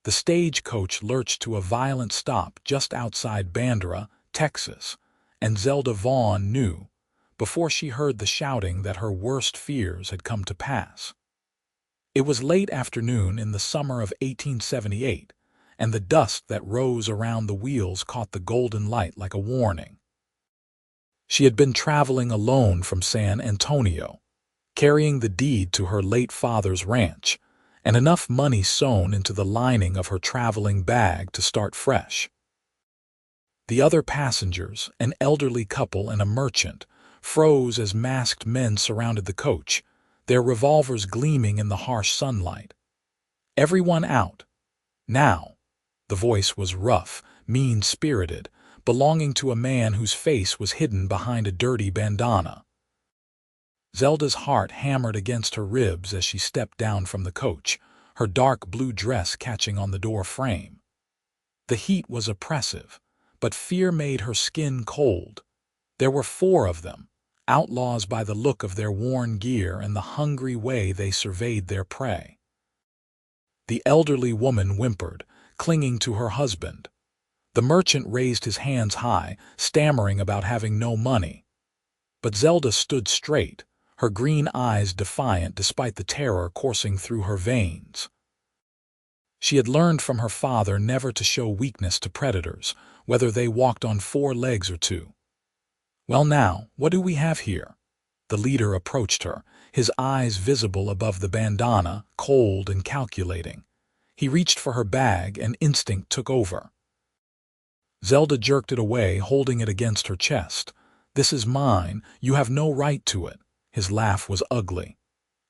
The stagecoach lurched to a violent stop just outside Bandera, Texas, and Zelda Vaughn knew, before she heard the shouting, that her worst fears had come to pass. It was late afternoon in the summer of 1878, and the dust that rose around the wheels caught the golden light like a warning. She had been traveling alone from San Antonio, carrying the deed to her late father's ranch, and enough money sewn into the lining of her traveling bag to start fresh. The other passengers, an elderly couple and a merchant, froze as masked men surrounded the coach, their revolvers gleaming in the harsh sunlight. "Everyone out. Now." The voice was rough, mean-spirited, belonging to a man whose face was hidden behind a dirty bandana. Zelda's heart hammered against her ribs as she stepped down from the coach, her dark blue dress catching on the door frame. The heat was oppressive, but fear made her skin cold. There were 4 of them, outlaws by the look of their worn gear and the hungry way they surveyed their prey. The elderly woman whimpered, clinging to her husband. The merchant raised his hands high, stammering about having no money. But Zelda stood straight, her green eyes defiant despite the terror coursing through her veins. She had learned from her father never to show weakness to predators, whether they walked on 4 legs or 2. "Well now, what do we have here?" The leader approached her, his eyes visible above the bandana, cold and calculating. He reached for her bag and instinct took over. Zelda jerked it away, holding it against her chest. "This is mine. You have no right to it." His laugh was ugly.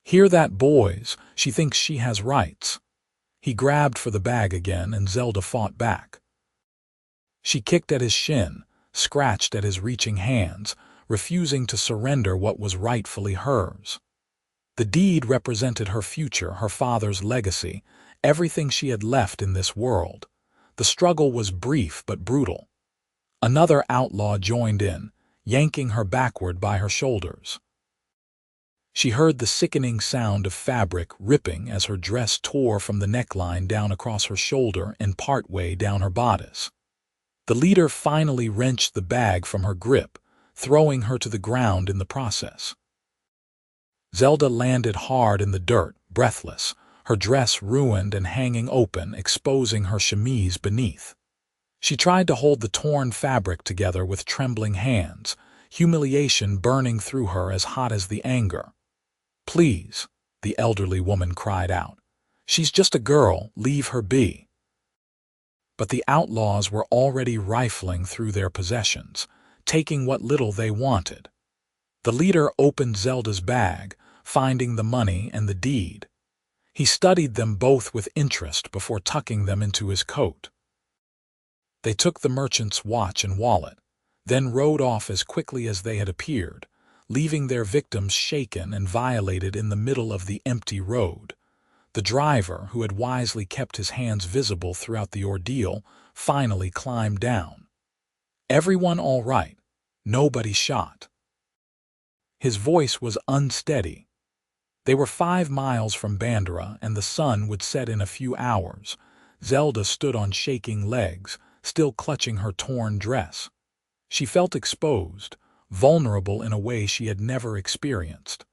"Hear that, boys? She thinks she has rights." He grabbed for the bag again, and Zelda fought back. She kicked at his shin, scratched at his reaching hands, refusing to surrender what was rightfully hers. The deed represented her future, her father's legacy, everything she had left in this world. The struggle was brief but brutal. Another outlaw joined in, yanking her backward by her shoulders. She heard the sickening sound of fabric ripping as her dress tore from the neckline down across her shoulder and partway down her bodice. The leader finally wrenched the bag from her grip, throwing her to the ground in the process. Zelda landed hard in the dirt, breathless, her dress ruined and hanging open, exposing her chemise beneath. She tried to hold the torn fabric together with trembling hands, humiliation burning through her as hot as the anger. "Please," the elderly woman cried out. "She's just a girl, leave her be." But the outlaws were already rifling through their possessions, taking what little they wanted. The leader opened Zelda's bag, finding the money and the deed. He studied them both with interest before tucking them into his coat. They took the merchant's watch and wallet, then rode off as quickly as they had appeared, leaving their victims shaken and violated in the middle of the empty road. The driver, who had wisely kept his hands visible throughout the ordeal, finally climbed down. "Everyone all right? Nobody shot?" His voice was unsteady. They were 5 miles from Bandera, and the sun would set in a few hours. Zelda stood on shaking legs, still clutching her torn dress. She felt exposed, vulnerable in a way she had never experienced.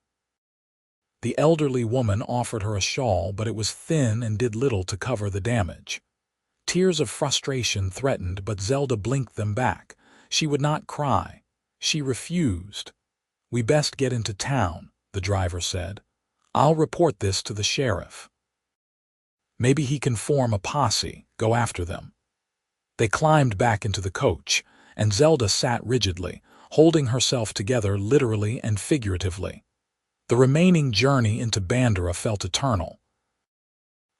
The elderly woman offered her a shawl, but it was thin and did little to cover the damage. Tears of frustration threatened, but Zelda blinked them back. She would not cry. She refused. "We best get into town," the driver said. "I'll report this to the sheriff. Maybe he can form a posse, go after them." They climbed back into the coach, and Zelda sat rigidly, holding herself together literally and figuratively. The remaining journey into Bandera felt eternal.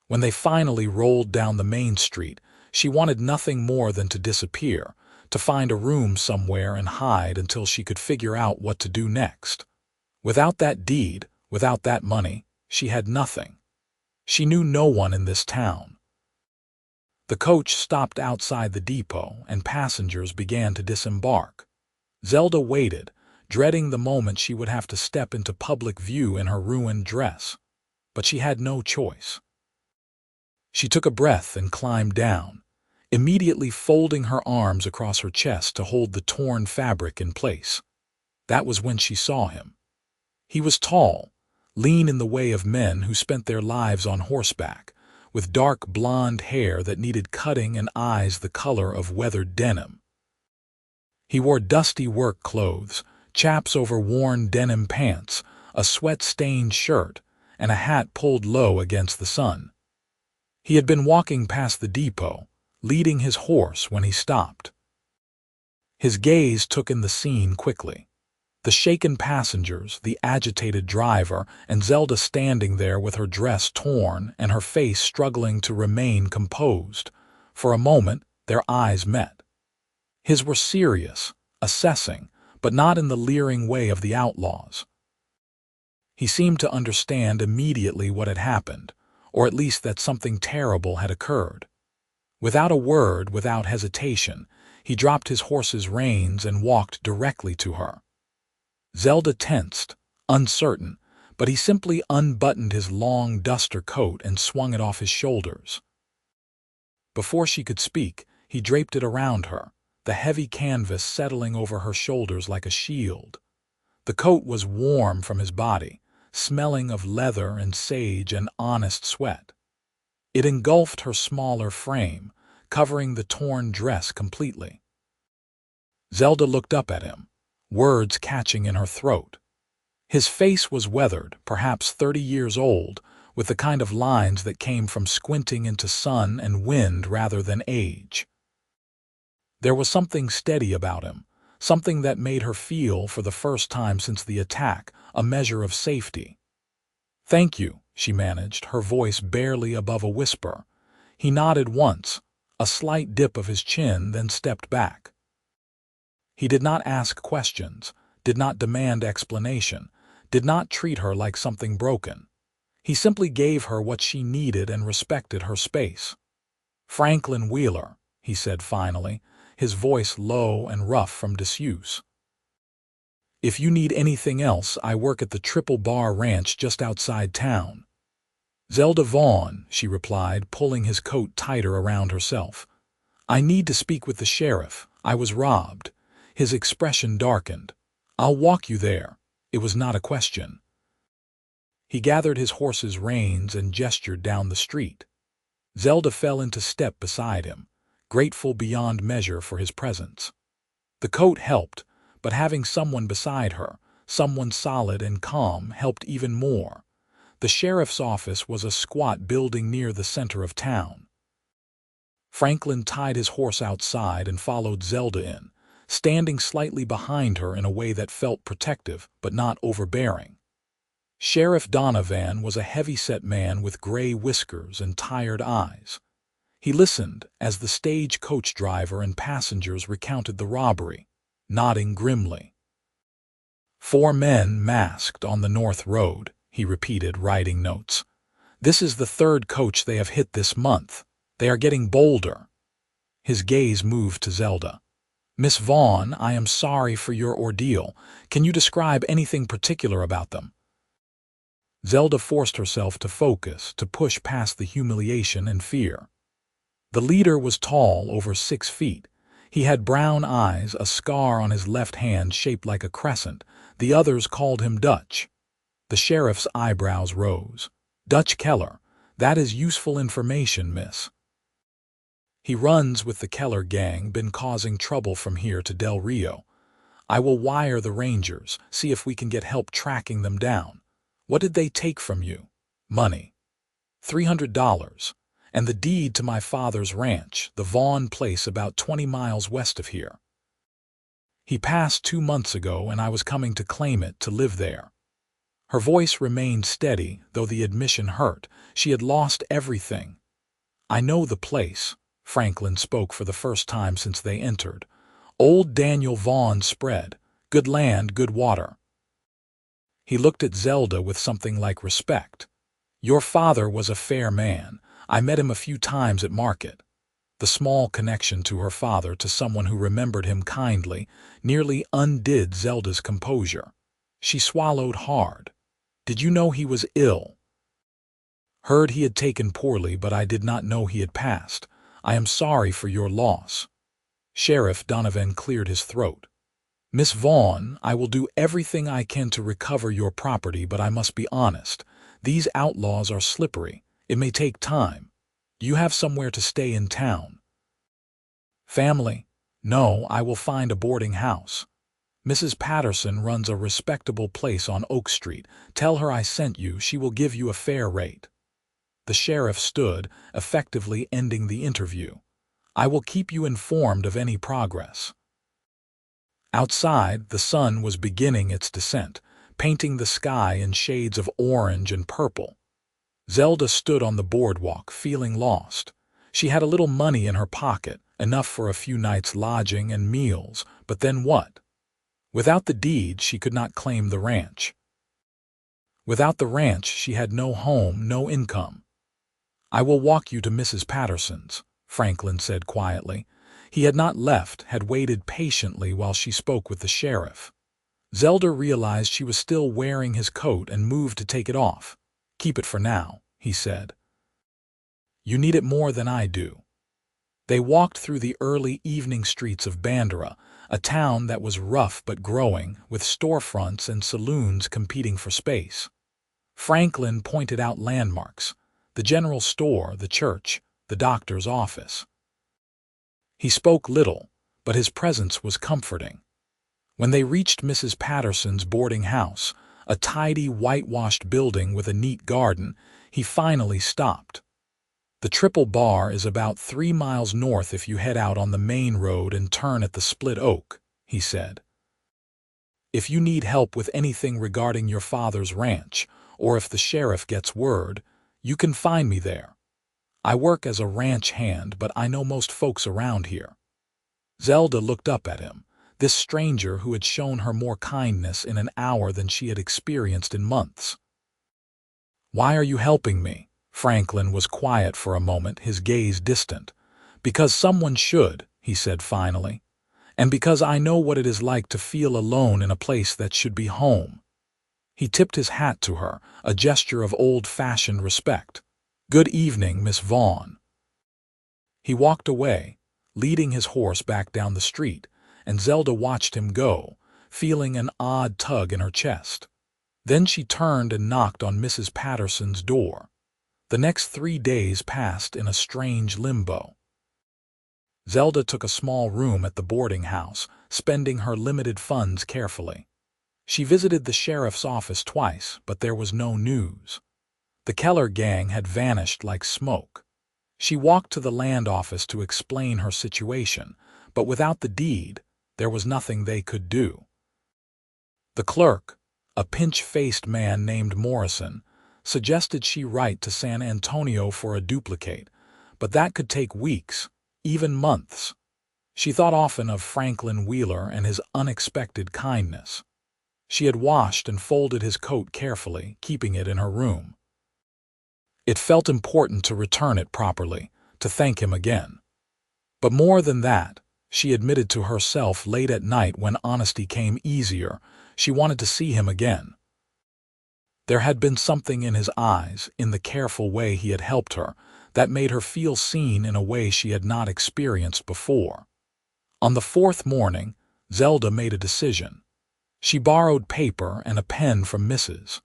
When they finally rolled down the main street, she wanted nothing more than to disappear, to find a room somewhere and hide until she could figure out what to do next. Without that deed, without that money, she had nothing. She knew no one in this town. The coach stopped outside the depot, and passengers began to disembark. Zelda waited, dreading the moment she would have to step into public view in her ruined dress. But she had no choice. She took a breath and climbed down, immediately folding her arms across her chest to hold the torn fabric in place. That was when she saw him. He was tall, lean in the way of men who spent their lives on horseback, with dark blonde hair that needed cutting and eyes the color of weathered denim. He wore dusty work clothes, chaps over worn denim pants, a sweat-stained shirt, and a hat pulled low against the sun. He had been walking past the depot, leading his horse when he stopped. His gaze took in the scene quickly. The shaken passengers, the agitated driver, and Zelda standing there with her dress torn and her face struggling to remain composed. For a moment, their eyes met. His were serious, assessing, but not in the leering way of the outlaws. He seemed to understand immediately what had happened, or at least that something terrible had occurred. Without a word, without hesitation, he dropped his horse's reins and walked directly to her. Zelda tensed, uncertain, but he simply unbuttoned his long duster coat and swung it off his shoulders. Before she could speak, he draped it around her, the heavy canvas settling over her shoulders like a shield. The coat was warm from his body, smelling of leather and sage and honest sweat. It engulfed her smaller frame, covering the torn dress completely. Zelda looked up at him, words catching in her throat. His face was weathered, perhaps 30 years old, with the kind of lines that came from squinting into sun and wind rather than age. There was something steady about him, something that made her feel, for the first time since the attack, a measure of safety. "Thank you," she managed, her voice barely above a whisper. He nodded once, a slight dip of his chin, then stepped back. He did not ask questions, did not demand explanation, did not treat her like something broken. He simply gave her what she needed and respected her space. "Franklin Wheeler," he said finally, his voice low and rough from disuse. "If you need anything else, I work at the Triple Bar Ranch just outside town." "Zelda Vaughn," she replied, pulling his coat tighter around herself. "I need to speak with the sheriff. I was robbed." His expression darkened. "I'll walk you there." It was not a question. He gathered his horse's reins and gestured down the street. Zelda fell into step beside him, grateful beyond measure for his presence. The coat helped, but having someone beside her, someone solid and calm, helped even more. The sheriff's office was a squat building near the center of town. Franklin tied his horse outside and followed Zelda in, standing slightly behind her in a way that felt protective but not overbearing. Sheriff Donovan was a heavy-set man with gray whiskers and tired eyes. He listened as the stage-coach driver and passengers recounted the robbery, nodding grimly. "4 men masked on the North Road," he repeated, writing notes. "This is the 3rd coach they have hit this month. They are getting bolder." His gaze moved to Zelda. "Miss Vaughn, I am sorry for your ordeal. Can you describe anything particular about them?" Zelda forced herself to focus, to push past the humiliation and fear. The leader was tall, over 6 feet. He had brown eyes, a scar on his left hand shaped like a crescent. The others called him Dutch. The sheriff's eyebrows rose. "Dutch Keller. That is useful information, miss. He runs with the Keller gang, been causing trouble from here to Del Rio. I will wire the Rangers, see if we can get help tracking them down. What did they take from you?" "Money. $300. And the deed to my father's ranch, the Vaughn place about 20 miles west of here. He passed 2 months ago and I was coming to claim it, to live there." Her voice remained steady, though the admission hurt. She had lost everything. "I know the place." Franklin spoke for the first time since they entered. "Old Daniel Vaughn's spread. Good land, good water." He looked at Zelda with something like respect. "Your father was a fair man. I met him a few times at market." The small connection to her father, to someone who remembered him kindly, nearly undid Zelda's composure. She swallowed hard. "Did you know he was ill?" Heard he had taken poorly, but I did not know he had passed. I am sorry for your loss." Sheriff Donovan cleared his throat. "Miss Vaughn, I will do everything I can to recover your property, but I must be honest. These outlaws are slippery. It may take time. Do you have somewhere to stay in town?" "Family? No, I will find a boarding house. Mrs. Patterson runs a respectable place on Oak Street. Tell her I sent you. She will give you a fair rate." The sheriff stood, effectively ending the interview. "I will keep you informed of any progress." Outside, the sun was beginning its descent, painting the sky in shades of orange and purple. Zelda stood on the boardwalk, feeling lost. She had a little money in her pocket, enough for a few nights' lodging and meals, but then what? Without the deed, she could not claim the ranch. Without the ranch, she had no home, no income. "I will walk you to Mrs. Patterson's," Franklin said quietly. He had not left, had waited patiently while she spoke with the sheriff. Zelda realized she was still wearing his coat and moved to take it off. "Keep it for now," he said. "You need it more than I do." They walked through the early evening streets of Bandera, a town that was rough but growing, with storefronts and saloons competing for space. Franklin pointed out landmarks: the general store, the church, the doctor's office. He spoke little, but his presence was comforting. When they reached Mrs. Patterson's boarding house, a tidy, whitewashed building with a neat garden, he finally stopped. "The Triple Bar is about 3 miles north if you head out on the main road and turn at the Split Oak," he said. "If you need help with anything regarding your father's ranch, or if the sheriff gets word, you can find me there. I work as a ranch hand, but I know most folks around here." Zelda looked up at him, this stranger who had shown her more kindness in an hour than she had experienced in months. "Why are you helping me?" Franklin was quiet for a moment, his gaze distant. "Because someone should," he said finally. "And because I know what it is like to feel alone in a place that should be home." He tipped his hat to her, a gesture of old-fashioned respect. "Good evening, Miss Vaughn." He walked away, leading his horse back down the street, and Zelda watched him go, feeling an odd tug in her chest. Then she turned and knocked on Mrs. Patterson's door. The next 3 days passed in a strange limbo. Zelda took a small room at the boarding house, spending her limited funds carefully. She visited the sheriff's office twice, but there was no news. The Keller gang had vanished like smoke. She walked to the land office to explain her situation, but without the deed, there was nothing they could do. The clerk, a pinch-faced man named Morrison, suggested she write to San Antonio for a duplicate, but that could take weeks, even months. She thought often of Franklin Wheeler and his unexpected kindness. She had washed and folded his coat carefully, keeping it in her room. It felt important to return it properly, to thank him again. But more than that, she admitted to herself late at night when honesty came easier, she wanted to see him again. There had been something in his eyes, in the careful way he had helped her, that made her feel seen in a way she had not experienced before. On the 4th morning, Zelda made a decision. She borrowed paper and a pen from Mrs.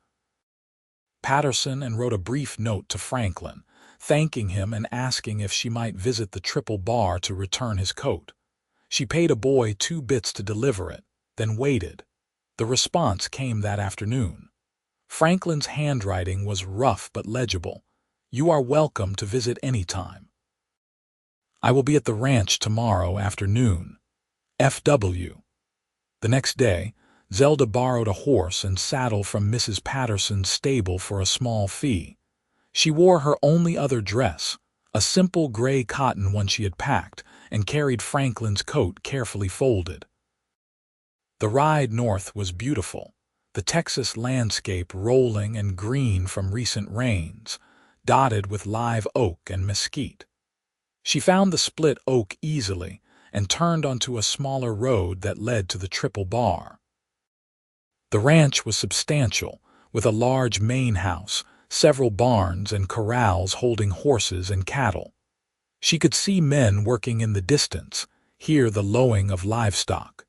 Patterson and wrote a brief note to Franklin, thanking him and asking if she might visit the Triple Bar to return his coat. She paid a boy 2 bits to deliver it, then waited. The response came that afternoon. Franklin's handwriting was rough but legible. "You are welcome to visit any time. I will be at the ranch tomorrow afternoon. F.W." The next day, Zelda borrowed a horse and saddle from Mrs. Patterson's stable for a small fee. She wore her only other dress, a simple gray cotton one she had packed, and carried Franklin's coat carefully folded. The ride north was beautiful, the Texas landscape rolling and green from recent rains, dotted with live oak and mesquite. She found the Split Oak easily and turned onto a smaller road that led to the Triple Bar. The ranch was substantial, with a large main house, several barns and corrals holding horses and cattle. She could see men working in the distance, hear the lowing of livestock.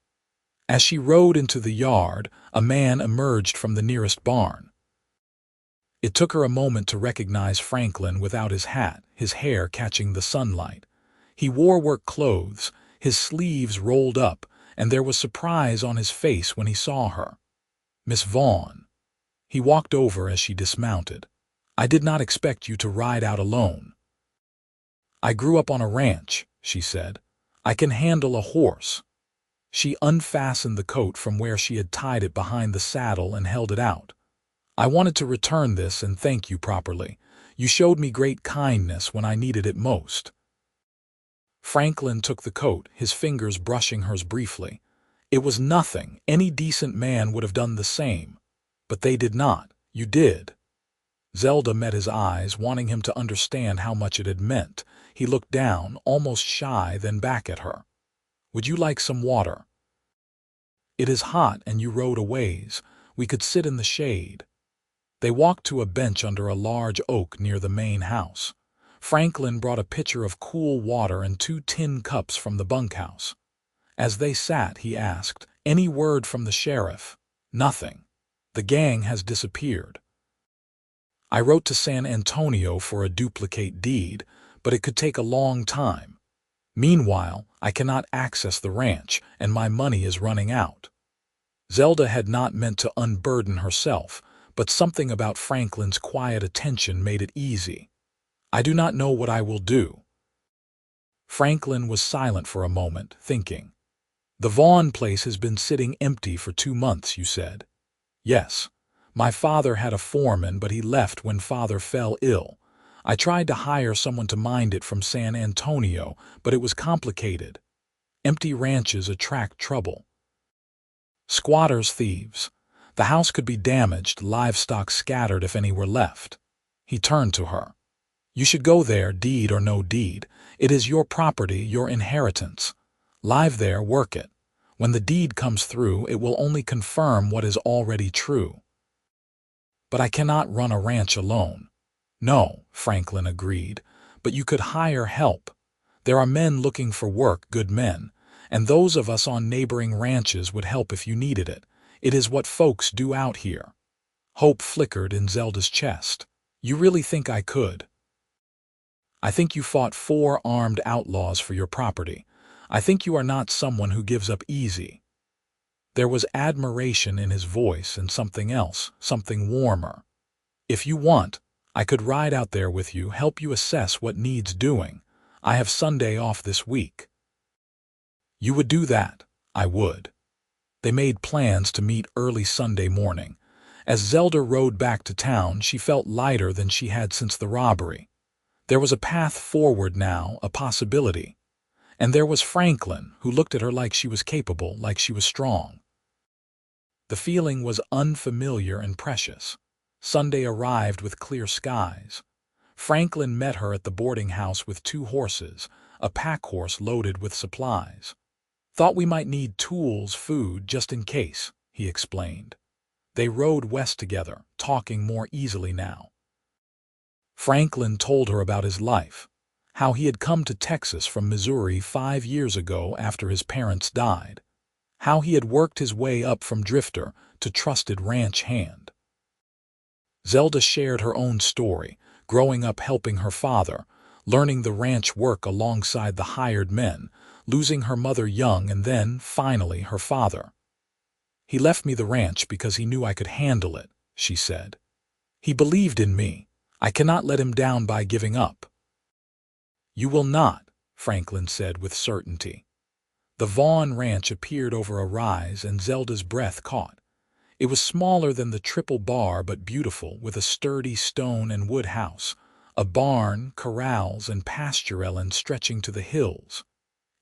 As she rode into the yard, a man emerged from the nearest barn. It took her a moment to recognize Franklin without his hat, his hair catching the sunlight. He wore work clothes, his sleeves rolled up, and there was surprise on his face when he saw her. "Miss Vaughn." He walked over as she dismounted. "I did not expect you to ride out alone." "I grew up on a ranch," she said. "I can handle a horse." She unfastened the coat from where she had tied it behind the saddle and held it out. "I wanted to return this and thank you properly. You showed me great kindness when I needed it most." Franklin took the coat, his fingers brushing hers briefly. "It was nothing. Any decent man would have done the same. But they did not. You did." Zelda met his eyes, wanting him to understand how much it had meant. He looked down, almost shy, then back at her. "Would you like some water?" "It is hot and you rode a ways. We could sit in the shade." They walked to a bench under a large oak near the main house. Franklin brought a pitcher of cool water and 2 tin cups from the bunkhouse. As they sat, he asked, "Any word from the sheriff?" "Nothing. The gang has disappeared. I wrote to San Antonio for a duplicate deed, but it could take a long time. Meanwhile, I cannot access the ranch, and my money is running out." Zelda had not meant to unburden herself, but something about Franklin's quiet attention made it easy. "I do not know what I will do." Franklin was silent for a moment, thinking. "The Vaughn place has been sitting empty for 2 months, you said." "Yes. My father had a foreman, but he left when father fell ill. I tried to hire someone to mind it from San Antonio, but it was complicated. Empty ranches attract trouble. Squatters, thieves. The house could be damaged, livestock scattered if any were left." He turned to her. "You should go there, deed or no deed. It is your property, your inheritance. Live there, work it. When the deed comes through, it will only confirm what is already true." "But I cannot run a ranch alone." "No," Franklin agreed, "but you could hire help. There are men looking for work, good men, and those of us on neighboring ranches would help if you needed it. It is what folks do out here." Hope flickered in Zelda's chest. "You really think I could?" "I think you fought 4 armed outlaws for your property. I think you are not someone who gives up easy." There was admiration in his voice and something else, something warmer. "If you want, I could ride out there with you, help you assess what needs doing. I have Sunday off this week." "You would do that?" "I would." They made plans to meet early Sunday morning. As Zelda rode back to town, she felt lighter than she had since the robbery. There was a path forward now, a possibility. And there was Franklin, who looked at her like she was capable, like she was strong. The feeling was unfamiliar and precious. Sunday arrived with clear skies. Franklin met her at the boarding house with 2 horses, a pack horse loaded with supplies. "Thought we might need tools, food, just in case," he explained. They rode west together, talking more easily now. Franklin told her about his life, how he had come to Texas from Missouri 5 years ago after his parents died, how he had worked his way up from drifter to trusted ranch hand. Zelda shared her own story, growing up helping her father, learning the ranch work alongside the hired men, losing her mother young and then, finally, her father. "He left me the ranch because he knew I could handle it," she said. "He believed in me. I cannot let him down by giving up." "You will not," Franklin said with certainty. The Vaughn ranch appeared over a rise and Zelda's breath caught. It was smaller than the triple bar but beautiful, with a sturdy stone and wood house, a barn, corrals, and pasture ellen stretching to the hills.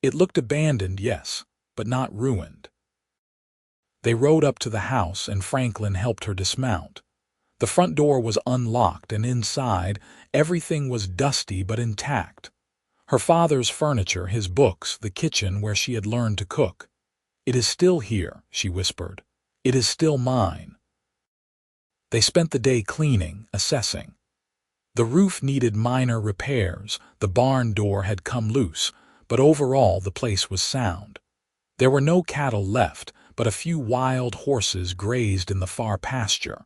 It looked abandoned, yes, but not ruined. They rode up to the house and Franklin helped her dismount. The front door was unlocked and inside, everything was dusty but intact. Her father's furniture, his books, the kitchen where she had learned to cook. "It is still here," she whispered. "It is still mine." They spent the day cleaning, assessing. The roof needed minor repairs, the barn door had come loose, but overall the place was sound. There were no cattle left, but a few wild horses grazed in the far pasture.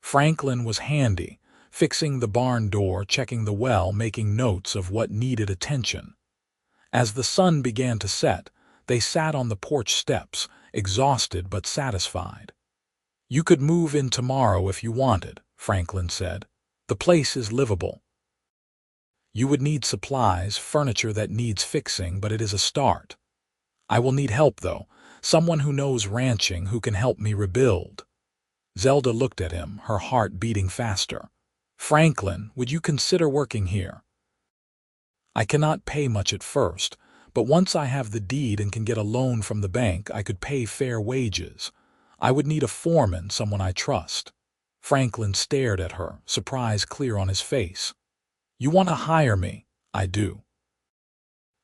Franklin was handy, fixing the barn door, checking the well, making notes of what needed attention. As the sun began to set, they sat on the porch steps, exhausted but satisfied. "You could move in tomorrow if you wanted," Franklin said. "The place is livable. You would need supplies, furniture that needs fixing, but it is a start. I will need help, though, someone who knows ranching who can help me rebuild." Zelda looked at him, her heart beating faster. "Franklin, would you consider working here? I cannot pay much at first, but once I have the deed and can get a loan from the bank, I could pay fair wages. I would need a foreman, someone I trust." Franklin stared at her, surprise clear on his face. "You want to hire me?" "I do.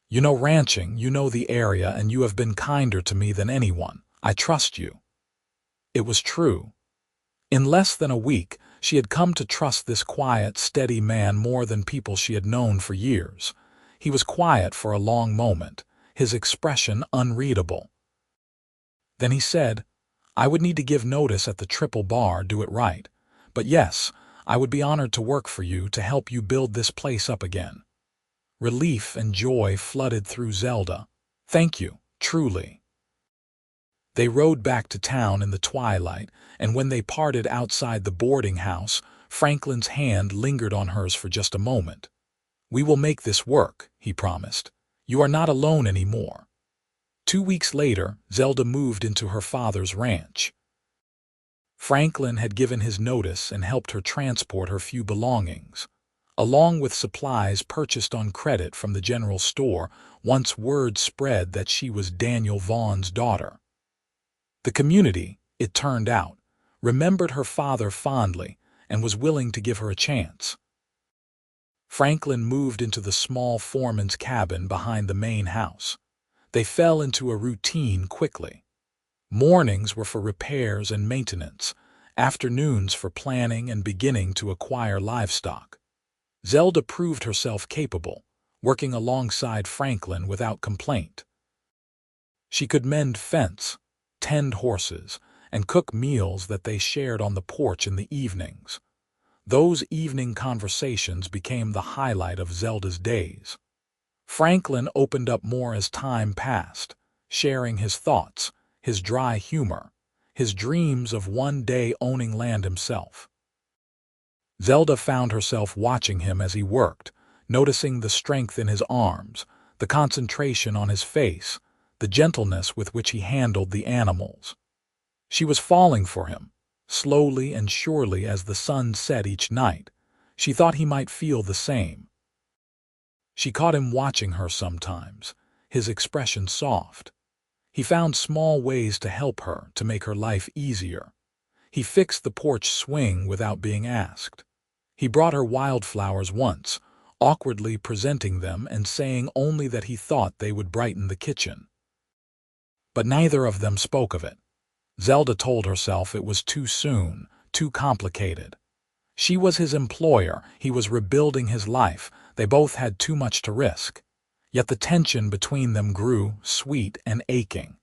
You know ranching, you know the area, and you have been kinder to me than anyone. I trust you." It was true. In less than a week, she had come to trust this quiet, steady man more than people she had known for years. He was quiet for a long moment, his expression unreadable. Then he said, "I would need to give notice at the Triple Bar, do it right. But yes, I would be honored to work for you, to help you build this place up again." Relief and joy flooded through Zelda. "Thank you, truly." They rode back to town in the twilight, and when they parted outside the boarding house, Franklin's hand lingered on hers for just a moment. "We will make this work," he promised. "You are not alone anymore." 2 weeks later, Zelda moved into her father's ranch. Franklin had given his notice and helped her transport her few belongings, along with supplies purchased on credit from the general store, once word spread that she was Daniel Vaughn's daughter. The community, it turned out, remembered her father fondly and was willing to give her a chance. Franklin moved into the small foreman's cabin behind the main house. They fell into a routine quickly. Mornings were for repairs and maintenance, afternoons for planning and beginning to acquire livestock. Zelda proved herself capable, working alongside Franklin without complaint. She could mend fence, tend horses, and cook meals that they shared on the porch in the evenings. Those evening conversations became the highlight of Zelda's days. Franklin opened up more as time passed, sharing his thoughts, his dry humor, his dreams of one day owning land himself. Zelda found herself watching him as he worked, noticing the strength in his arms, the concentration on his face, the gentleness with which he handled the animals. She was falling for him, slowly and surely. As the sun set each night, she thought he might feel the same. She caught him watching her sometimes, his expression soft. He found small ways to help her, to make her life easier. He fixed the porch swing without being asked. He brought her wildflowers once, awkwardly presenting them and saying only that he thought they would brighten the kitchen. But neither of them spoke of it. Zelda told herself it was too soon, too complicated. She was his employer, he was rebuilding his life, they both had too much to risk. Yet the tension between them grew, sweet and aching.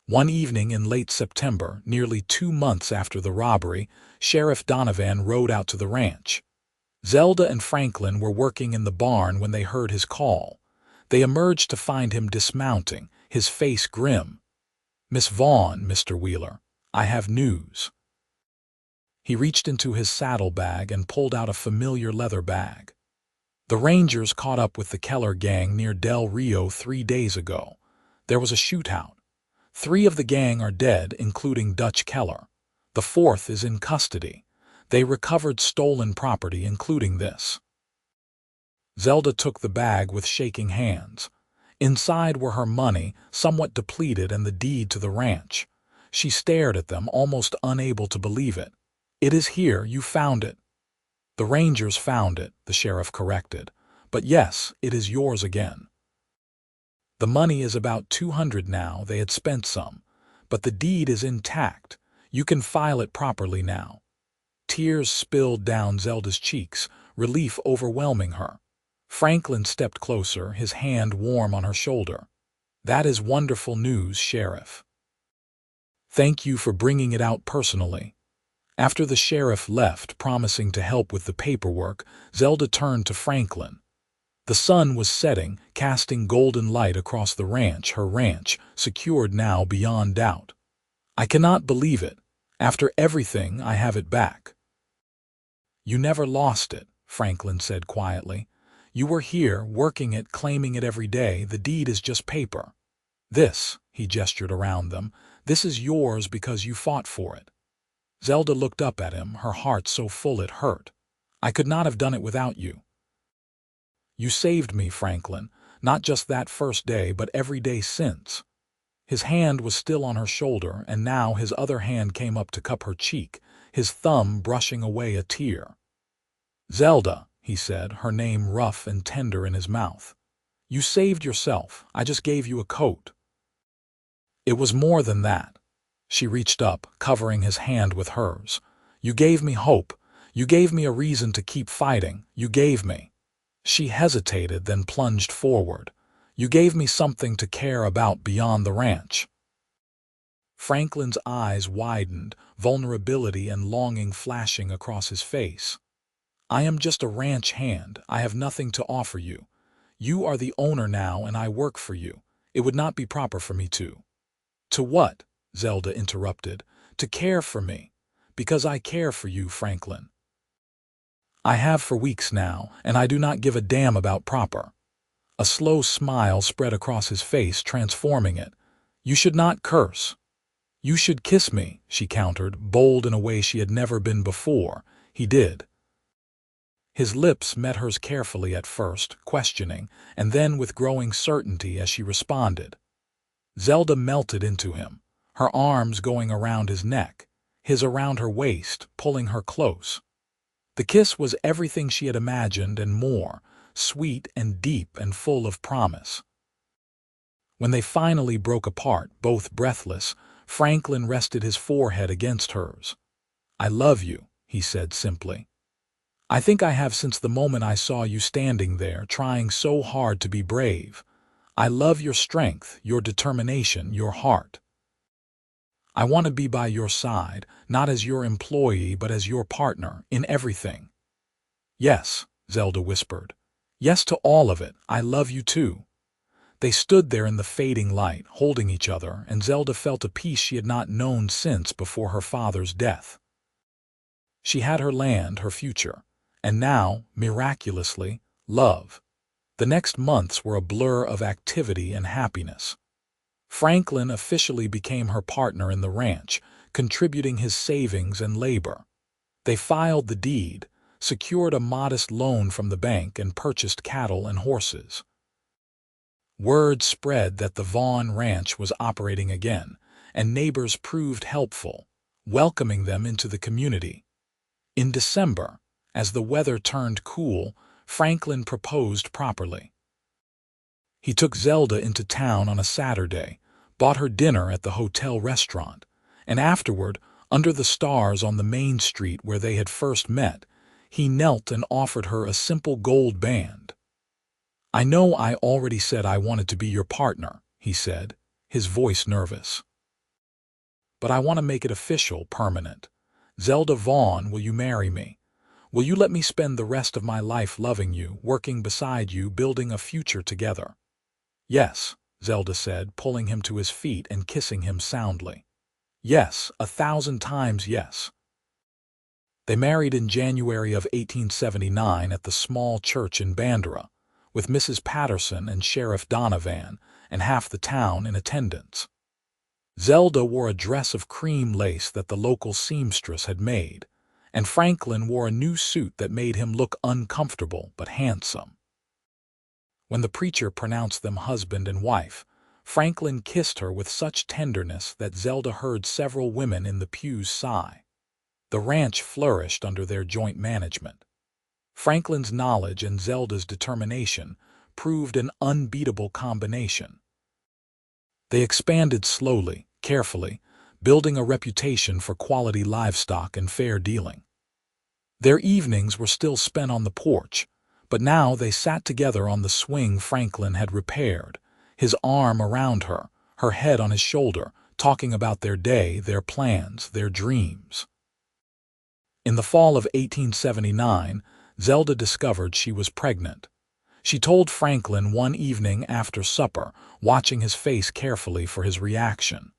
One evening in late September, nearly 2 months after the robbery, Sheriff Donovan rode out to the ranch. Zelda and Franklin were working in the barn when they heard his call. They emerged to find him dismounting, his face grim. "Miss Vaughn, Mr. Wheeler, I have news." He reached into his saddlebag and pulled out a familiar leather bag. "The Rangers caught up with the Keller gang near Del Rio 3 days ago. There was a shootout. 3 of the gang are dead, including Dutch Keller. The 4th is in custody. They recovered stolen property, including this." Zelda took the bag with shaking hands. Inside were her money, somewhat depleted, and the deed to the ranch. She stared at them, almost unable to believe it. "It is here, you found it." "The Rangers found it," the sheriff corrected. "But yes, it is yours again. The money is about 200 now, they had spent some. But the deed is intact. You can file it properly now." Tears spilled down Zelda's cheeks, relief overwhelming her. Franklin stepped closer, his hand warm on her shoulder. "That is wonderful news, Sheriff. Thank you for bringing it out personally." After the sheriff left, promising to help with the paperwork, Zelda turned to Franklin. The sun was setting, casting golden light across the ranch, her ranch, secured now beyond doubt. "I cannot believe it. After everything, I have it back." "You never lost it," Franklin said quietly. "You were here, working it, claiming it every day. The deed is just paper. This," he gestured around them, "this is yours because you fought for it." Zelda looked up at him, her heart so full it hurt. "I could not have done it without you." "You saved me, Franklin, not just that first day, but every day since." His hand was still on her shoulder, and now his other hand came up to cup her cheek, his thumb brushing away a tear. "Zelda," he said, her name rough and tender in his mouth. "You saved yourself. I just gave you a coat." "It was more than that." She reached up, covering his hand with hers. "You gave me hope. You gave me a reason to keep fighting. You gave me—" She hesitated, then plunged forward. "You gave me something to care about beyond the ranch." Franklin's eyes widened, vulnerability and longing flashing across his face. "I am just a ranch hand. I have nothing to offer you. You are the owner now, and I work for you. It would not be proper for me to—" "To what?" Zelda interrupted. "To care for me. Because I care for you, Franklin. I have for weeks now, and I do not give a damn about proper." A slow smile spread across his face, transforming it. "You should not curse." "You should kiss me," she countered, bold in a way she had never been before. He did. His lips met hers carefully at first, questioning, and then with growing certainty as she responded. Zelda melted into him, her arms going around his neck, his around her waist, pulling her close. The kiss was everything she had imagined and more, sweet and deep and full of promise. When they finally broke apart, both breathless, Franklin rested his forehead against hers. "I love you," he said simply. "I think I have since the moment I saw you standing there, trying so hard to be brave. I love your strength, your determination, your heart. I want to be by your side, not as your employee, but as your partner, in everything." "Yes," Zelda whispered. "Yes to all of it. I love you too." They stood there in the fading light, holding each other, and Zelda felt a peace she had not known since before her father's death. She had her land, her future, and now, miraculously, love. The next months were a blur of activity and happiness. Franklin officially became her partner in the ranch, contributing his savings and labor. They filed the deed, secured a modest loan from the bank, and purchased cattle and horses. Word spread that the Vaughn ranch was operating again, and neighbors proved helpful, welcoming them into the community. In December, as the weather turned cool, Franklin proposed properly. He took Zelda into town on a Saturday, bought her dinner at the hotel restaurant, and afterward, under the stars on the main street where they had first met, he knelt and offered her a simple gold band. "I know I already said I wanted to be your partner," he said, his voice nervous. "But I want to make it official, permanent. Zelda Vaughn, will you marry me? Will you let me spend the rest of my life loving you, working beside you, building a future together?" "Yes," Zelda said, pulling him to his feet and kissing him soundly. "Yes, 1,000 times yes." They married in January of 1879 at the small church in Bandera, with Mrs. Patterson and Sheriff Donovan and half the town in attendance. Zelda wore a dress of cream lace that the local seamstress had made, and Franklin wore a new suit that made him look uncomfortable but handsome. When the preacher pronounced them husband and wife, Franklin kissed her with such tenderness that Zelda heard several women in the pews sigh. The ranch flourished under their joint management. Franklin's knowledge and Zelda's determination proved an unbeatable combination. They expanded slowly, carefully, building a reputation for quality livestock and fair dealing. Their evenings were still spent on the porch, but now they sat together on the swing Franklin had repaired, his arm around her, her head on his shoulder, talking about their day, their plans, their dreams. In the fall of 1879, Zelda discovered she was pregnant. She told Franklin one evening after supper, watching his face carefully for his reaction.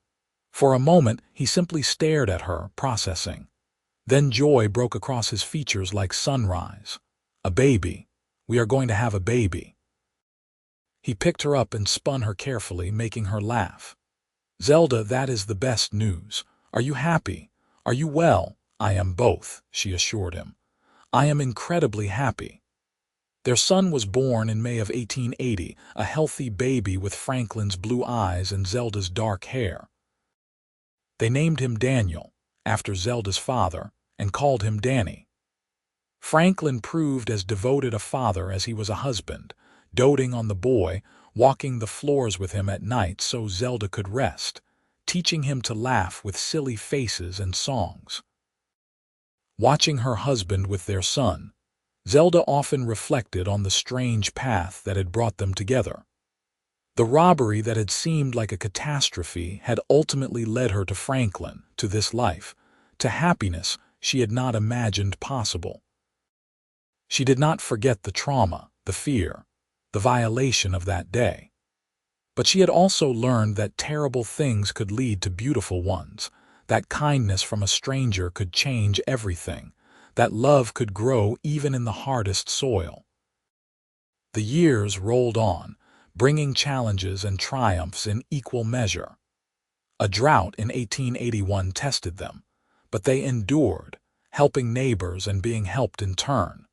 For a moment, he simply stared at her, processing. Then joy broke across his features like sunrise. A baby. We are going to have a baby. He picked her up and spun her carefully, making her laugh. Zelda, that is the best news. Are you happy? Are you well? I am both, she assured him. I am incredibly happy. Their son was born in May of 1880, a healthy baby with Franklin's blue eyes and Zelda's dark hair. They named him Daniel, after Zelda's father, and called him Danny. Franklin proved as devoted a father as he was a husband, doting on the boy, walking the floors with him at night so Zelda could rest, teaching him to laugh with silly faces and songs. Watching her husband with their son, Zelda often reflected on the strange path that had brought them together. The robbery that had seemed like a catastrophe had ultimately led her to Franklin, to this life, to happiness she had not imagined possible. She did not forget the trauma, the fear, the violation of that day. But she had also learned that terrible things could lead to beautiful ones, that kindness from a stranger could change everything, that love could grow even in the hardest soil. The years rolled on, bringing challenges and triumphs in equal measure. A drought in 1881 tested them, but they endured, helping neighbors and being helped in turn.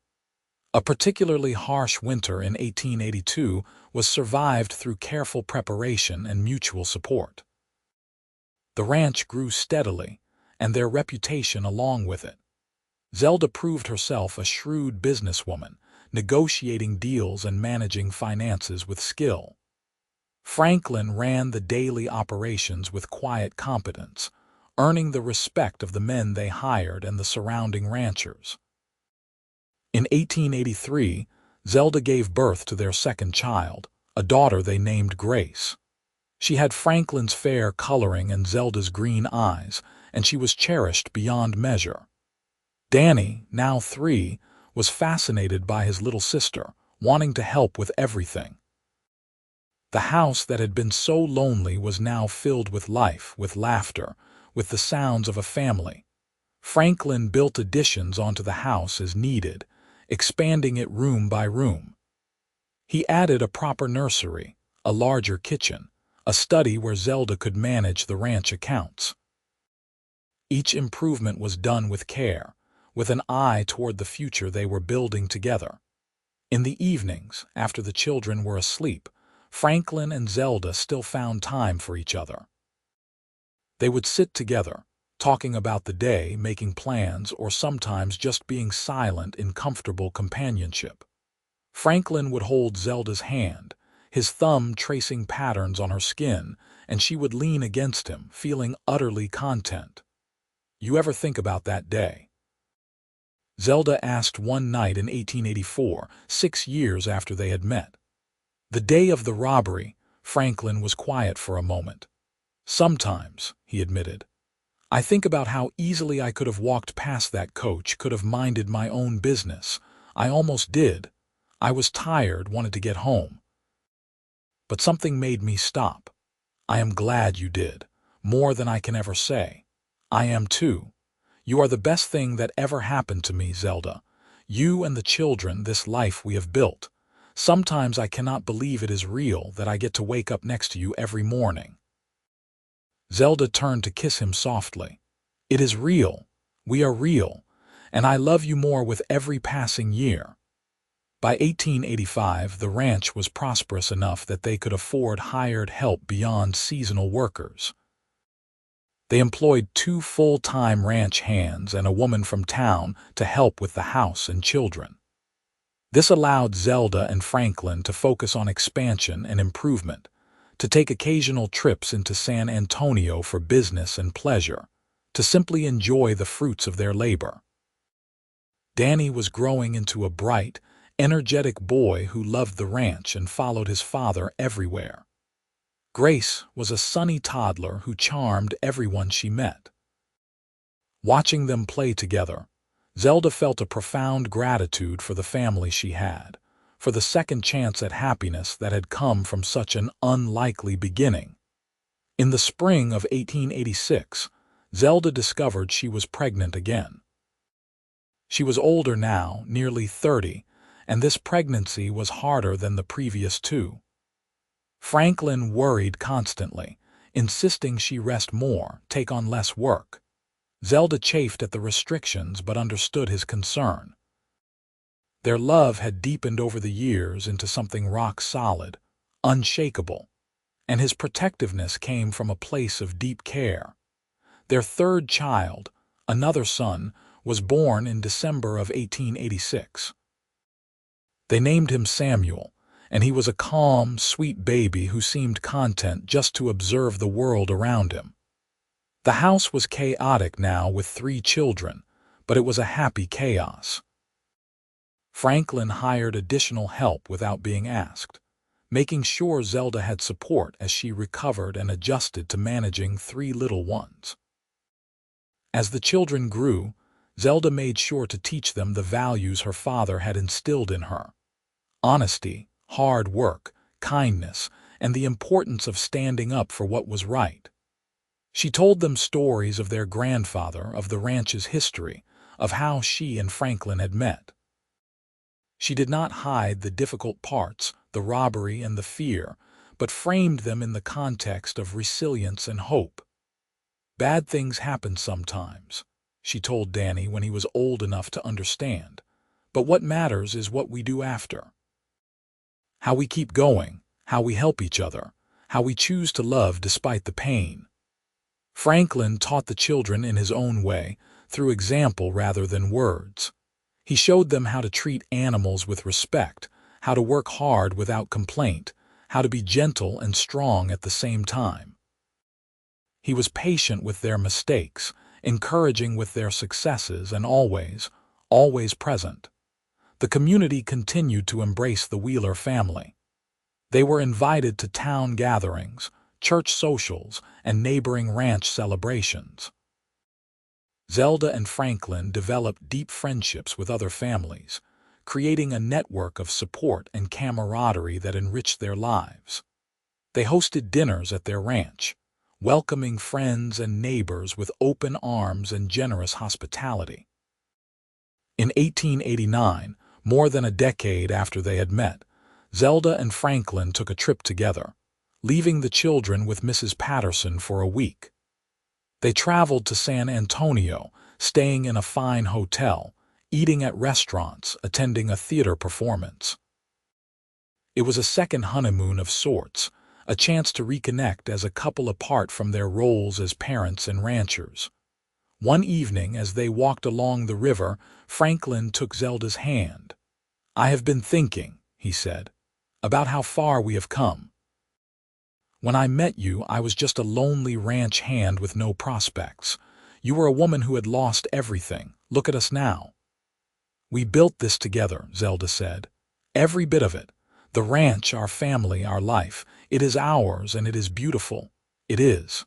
A particularly harsh winter in 1882 was survived through careful preparation and mutual support. The ranch grew steadily, and their reputation along with it. Zelda proved herself a shrewd businesswoman, negotiating deals and managing finances with skill. Franklin ran the daily operations with quiet competence, earning the respect of the men they hired and the surrounding ranchers. In 1883, Zelda gave birth to their second child, a daughter they named Grace. She had Franklin's fair coloring and Zelda's green eyes, and she was cherished beyond measure. Danny, now 3, was fascinated by his little sister, wanting to help with everything. The house that had been so lonely was now filled with life, with laughter, with the sounds of a family. Franklin built additions onto the house as needed, expanding it room by room. He added a proper nursery, a larger kitchen, a study where Zelda could manage the ranch accounts. Each improvement was done with care, with an eye toward the future they were building together. In the evenings, after the children were asleep, Franklin and Zelda still found time for each other. They would sit together, talking about the day, making plans, or sometimes just being silent in comfortable companionship. Franklin would hold Zelda's hand, his thumb tracing patterns on her skin, and she would lean against him, feeling utterly content. "You ever think about that day?" Zelda asked one night in 1884, 6 years after they had met. The day of the robbery, Franklin was quiet for a moment. "Sometimes," he admitted, "I think about how easily I could have walked past that coach, could have minded my own business. I almost did. I was tired, wanted to get home. But something made me stop. I am glad you did, more than I can ever say. I am too. You are the best thing that ever happened to me, Zelda. You and the children, this life we have built. Sometimes I cannot believe it is real, that I get to wake up next to you every morning." Zelda turned to kiss him softly. "It is real. We are real. And I love you more with every passing year." By 1885, the ranch was prosperous enough that they could afford hired help beyond seasonal workers. They employed 2 full-time ranch hands and a woman from town to help with the house and children. This allowed Zelda and Franklin to focus on expansion and improvement, to take occasional trips into San Antonio for business and pleasure, to simply enjoy the fruits of their labor. Danny was growing into a bright, energetic boy who loved the ranch and followed his father everywhere. Grace was a sunny toddler who charmed everyone she met. Watching them play together, Zelda felt a profound gratitude for the family she had, for the second chance at happiness that had come from such an unlikely beginning. In the spring of 1886, Zelda discovered she was pregnant again. She was older now, nearly 30, and this pregnancy was harder than the previous two. Franklin worried constantly, insisting she rest more, take on less work. Zelda chafed at the restrictions but understood his concern. Their love had deepened over the years into something rock-solid, unshakable, and his protectiveness came from a place of deep care. Their third child, another son, was born in December of 1886. They named him Samuel, and he was a calm, sweet baby who seemed content just to observe the world around him. The house was chaotic now with 3 children, but it was a happy chaos. Franklin hired additional help without being asked, making sure Zelda had support as she recovered and adjusted to managing 3 little ones. As the children grew, Zelda made sure to teach them the values her father had instilled in her: honesty, hard work, kindness, and the importance of standing up for what was right. She told them stories of their grandfather, of the ranch's history, of how she and Franklin had met. She did not hide the difficult parts, the robbery and the fear, but framed them in the context of resilience and hope. "Bad things happen sometimes," she told Danny when he was old enough to understand, "but what matters is what we do after. How we keep going, how we help each other, how we choose to love despite the pain." Franklin taught the children in his own way, through example rather than words. He showed them how to treat animals with respect, how to work hard without complaint, how to be gentle and strong at the same time. He was patient with their mistakes, encouraging with their successes, and always, always present. The community continued to embrace the Wheeler family. They were invited to town gatherings, church socials, and neighboring ranch celebrations. Zelda and Franklin developed deep friendships with other families, creating a network of support and camaraderie that enriched their lives. They hosted dinners at their ranch, welcoming friends and neighbors with open arms and generous hospitality. In 1889, more than a decade after they had met, Zelda and Franklin took a trip together, leaving the children with Mrs. Patterson for a week. They traveled to San Antonio, staying in a fine hotel, eating at restaurants, attending a theater performance. It was a second honeymoon of sorts, a chance to reconnect as a couple apart from their roles as parents and ranchers. One evening, as they walked along the river, Franklin took Zelda's hand. "I have been thinking," he said, "about how far we have come. When I met you, I was just a lonely ranch hand with no prospects. You were a woman who had lost everything. Look at us now." "We built this together," Zelda said. "Every bit of it. The ranch, our family, our life. It is ours, and it is beautiful. It is.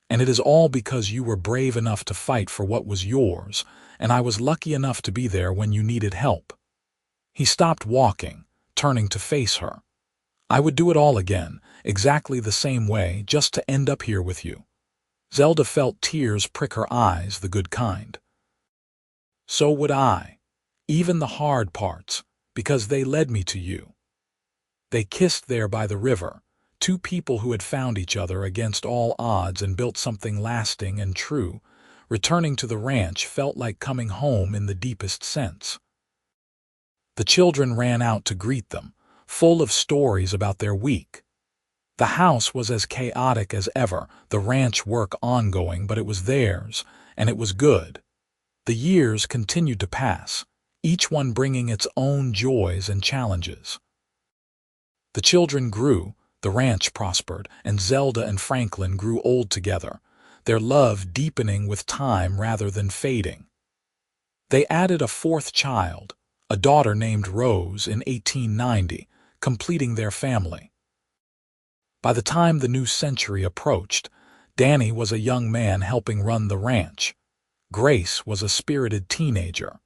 And it is all because you were brave enough to fight for what was yours, and I was lucky enough to be there when you needed help." He stopped walking, turning to face her. "I would do it all again, exactly the same way, just to end up here with you." Zelda felt tears prick her eyes, the good kind. "So would I. Even the hard parts, because they led me to you." They kissed there by the river, two people who had found each other against all odds and built something lasting and true. Returning to the ranch felt like coming home in the deepest sense. The children ran out to greet them, full of stories about their week. The house was as chaotic as ever, the ranch work ongoing, but it was theirs, and it was good. The years continued to pass, each one bringing its own joys and challenges. The children grew, The ranch prospered, and Zelda and Franklin grew old together, their love deepening with time rather than fading. They added a fourth child, a daughter named Rose, in 1890, completing their family. By the time the new century approached, Danny was a young man helping run the ranch. Grace was a spirited teenager.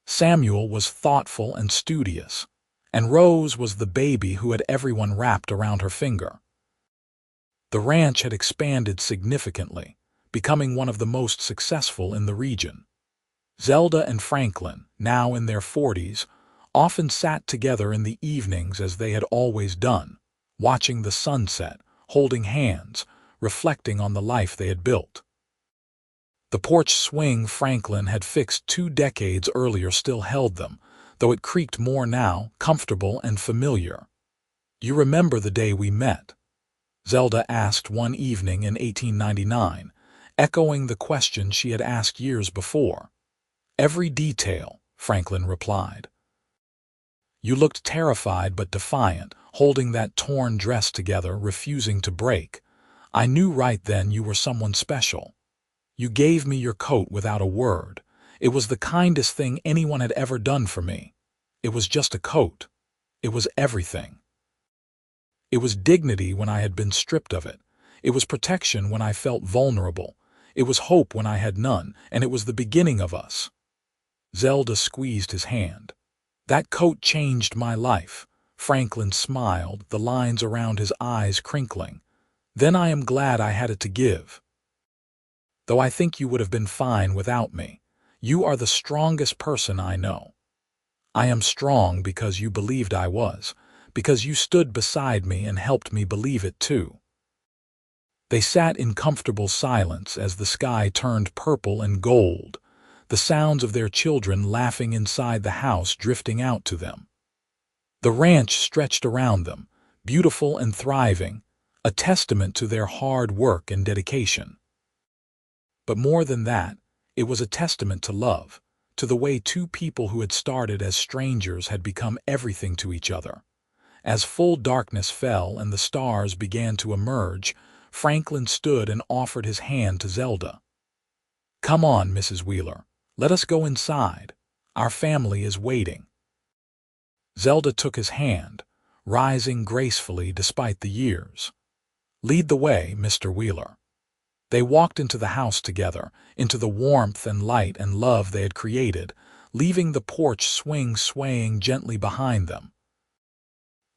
Samuel was thoughtful and studious, and Rose was the baby who had everyone wrapped around her finger. The ranch had expanded significantly, becoming one of the most successful in the region. Zelda and Franklin, now in their 40s, often sat together in the evenings as they had always done, watching the sunset, holding hands, reflecting on the life they had built. The porch swing Franklin had fixed 2 decades earlier still held them, though it creaked more now, comfortable and familiar. "You remember the day we met?" Zelda asked one evening in 1899, echoing the question she had asked years before. "Every detail," Franklin replied. "You looked terrified but defiant, holding that torn dress together, refusing to break. I knew right then you were someone special. You gave me your coat without a word. It was the kindest thing anyone had ever done for me. It was just a coat. It was everything. It was dignity when I had been stripped of it. It was protection when I felt vulnerable. It was hope when I had none, and it was the beginning of us." Zelda squeezed his hand. "That coat changed my life." Franklin smiled, the lines around his eyes crinkling. "Then I am glad I had it to give. Though I think you would have been fine without me. You are the strongest person I know. I am strong because you believed I was, because you stood beside me and helped me believe it too." They sat in comfortable silence as the sky turned purple and gold, the sounds of their children laughing inside the house drifting out to them. The ranch stretched around them, beautiful and thriving, a testament to their hard work and dedication. But more than that, it was a testament to love, to the way 2 people who had started as strangers had become everything to each other. As full darkness fell and the stars began to emerge, Franklin stood and offered his hand to Zelda. "Come on, Mrs. Wheeler. Let us go inside. Our family is waiting." Zelda took his hand, rising gracefully despite the years. "Lead the way, Mr. Wheeler." They walked into the house together, into the warmth and light and love they had created, leaving the porch swing swaying gently behind them.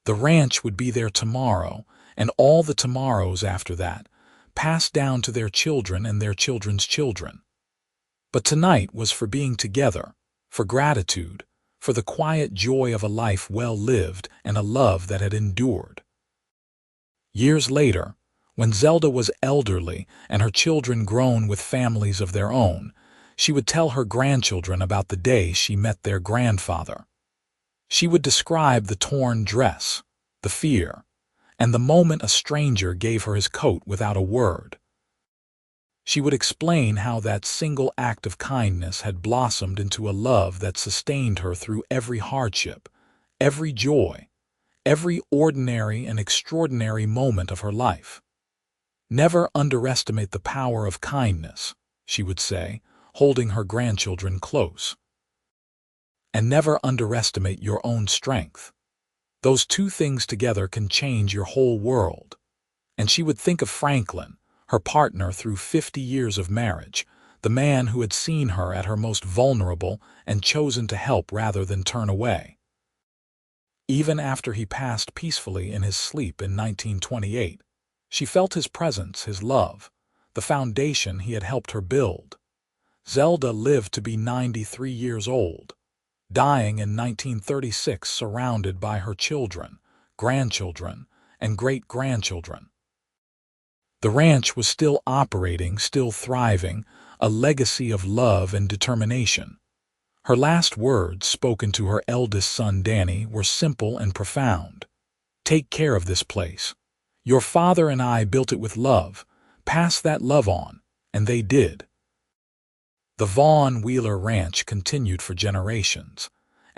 The ranch would be there tomorrow, and all the tomorrows after that, passed down to their children and their children's children. But tonight was for being together, for gratitude, for the quiet joy of a life well lived and a love that had endured. Years later, when Zelda was elderly and her children grown with families of their own, she would tell her grandchildren about the day she met their grandfather. She would describe the torn dress, the fear, and the moment a stranger gave her his coat without a word. She would explain how that single act of kindness had blossomed into a love that sustained her through every hardship, every joy, every ordinary and extraordinary moment of her life. "Never underestimate the power of kindness," she would say, holding her grandchildren close. "And never underestimate your own strength. Those 2 things together can change your whole world." And she would think of Franklin, her partner through 50 years of marriage, the man who had seen her at her most vulnerable and chosen to help rather than turn away. Even after he passed peacefully in his sleep in 1928, she felt his presence, his love, the foundation he had helped her build. Zelda lived to be 93 years old, dying in 1936 surrounded by her children, grandchildren, and great-grandchildren. The ranch was still operating, still thriving, a legacy of love and determination. Her last words, spoken to her eldest son Danny, were simple and profound. "Take care of this place. Your father and I built it with love. Pass that love on," and they did. The Vaughn Wheeler Ranch continued for generations,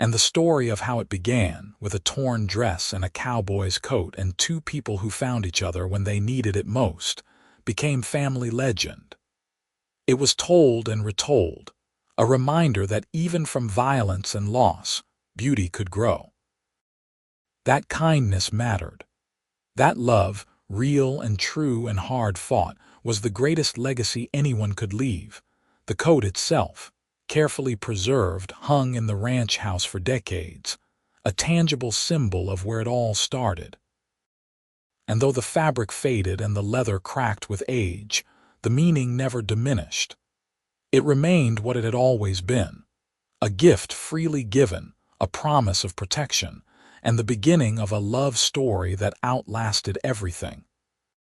And the story of how it began, with a torn dress and a cowboy's coat and two people who found each other when they needed it most, became family legend. It was told and retold, a reminder that even from violence and loss, beauty could grow. That kindness mattered. That love, real and true and hard-fought, was the greatest legacy anyone could leave. The coat itself, carefully preserved, hung in the ranch house for decades, a tangible symbol of where it all started. And though the fabric faded and the leather cracked with age, the meaning never diminished. It remained what it had always been, a gift freely given, a promise of protection, and the beginning of a love story that outlasted everything.